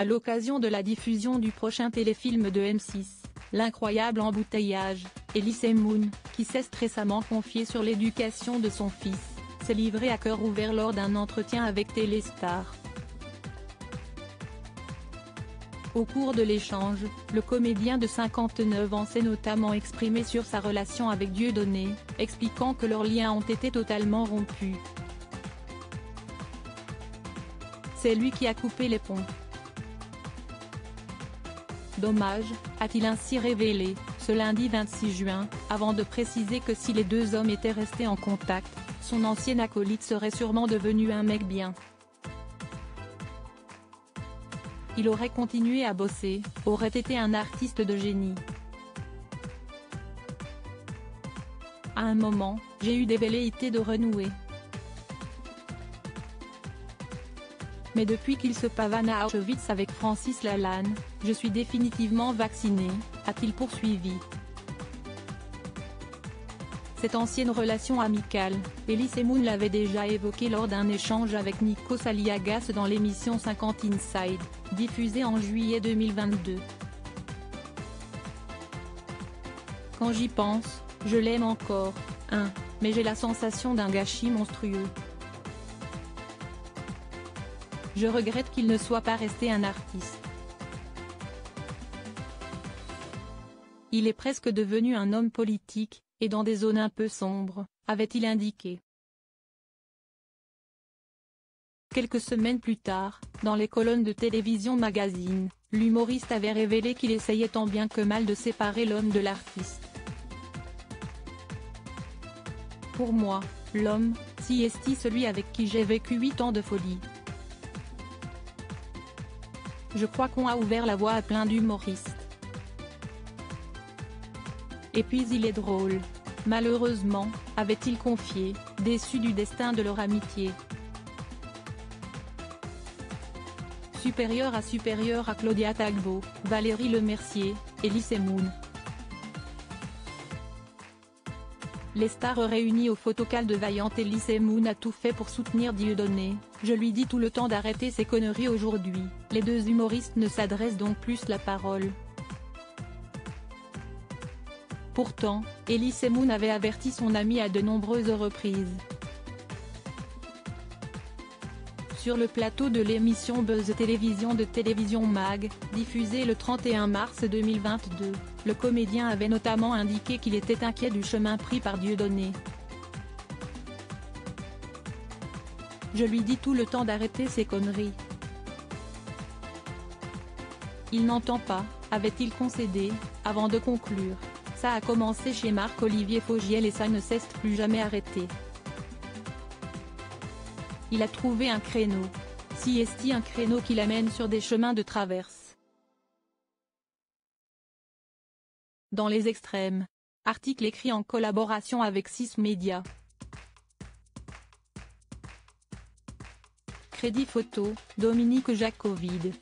À l'occasion de la diffusion du prochain téléfilm de M6, L'incroyable embouteillage, Elise Moon, qui s'est récemment confiée sur l'éducation de son fils, s'est livrée à cœur ouvert lors d'un entretien avec Téléstar. Au cours de l'échange, le comédien de 59 ans s'est notamment exprimé sur sa relation avec Dieudonné, expliquant que leurs liens ont été totalement rompus. C'est lui qui a coupé les ponts. Dommage, a-t-il ainsi révélé, ce lundi 26 juin, avant de préciser que si les deux hommes étaient restés en contact, son ancien acolyte serait sûrement devenu un mec bien. Il aurait continué à bosser, aurait été un artiste de génie. À un moment, j'ai eu des velléités de renouer. Mais depuis qu'il se pavane à Auschwitz avec Francis Lalanne, je suis définitivement vacciné, a-t-il poursuivi. Cette ancienne relation amicale, Elise Moon l'avait déjà évoquée lors d'un échange avec Nikos Aliagas dans l'émission 50 Inside, diffusée en juillet 2022. Quand j'y pense, je l'aime encore, mais j'ai la sensation d'un gâchis monstrueux. Je regrette qu'il ne soit pas resté un artiste. Il est presque devenu un homme politique, et dans des zones un peu sombres, avait-il indiqué. Quelques semaines plus tard, dans les colonnes de Télévision Magazine, l'humoriste avait révélé qu'il essayait tant bien que mal de séparer l'homme de l'artiste. Pour moi, l'homme, c'est celui avec qui j'ai vécu 8 ans de folie. Je crois qu'on a ouvert la voie à plein d'humoristes. Et puis il est drôle. Malheureusement, avait-il confié, déçu du destin de leur amitié. Supérieur à Claudia Tagbo, Valérie Lemercier, Elise Moon. Les stars réunies au photocall de vaillante Elise Moon a tout fait pour soutenir Dieudonné. Je lui dis tout le temps d'arrêter ces conneries aujourd'hui. Les deux humoristes ne s'adressent donc plus la parole. Pourtant, Elise Moon avait averti son ami à de nombreuses reprises. Sur le plateau de l'émission Buzz Télévision de Télévision Mag, diffusée le 31 mars 2022, le comédien avait notamment indiqué qu'il était inquiet du chemin pris par Dieudonné. Je lui dis tout le temps d'arrêter ces conneries. Il n'entend pas, avait-il concédé, avant de conclure. Ça a commencé chez Marc-Olivier Fogiel et ça ne s'est plus jamais arrêté. Il a trouvé un créneau. Un créneau qui l'amène sur des chemins de traverse. Dans les extrêmes. Article écrit en collaboration avec 6 Médias. Crédit photo, Dominique Jacovide.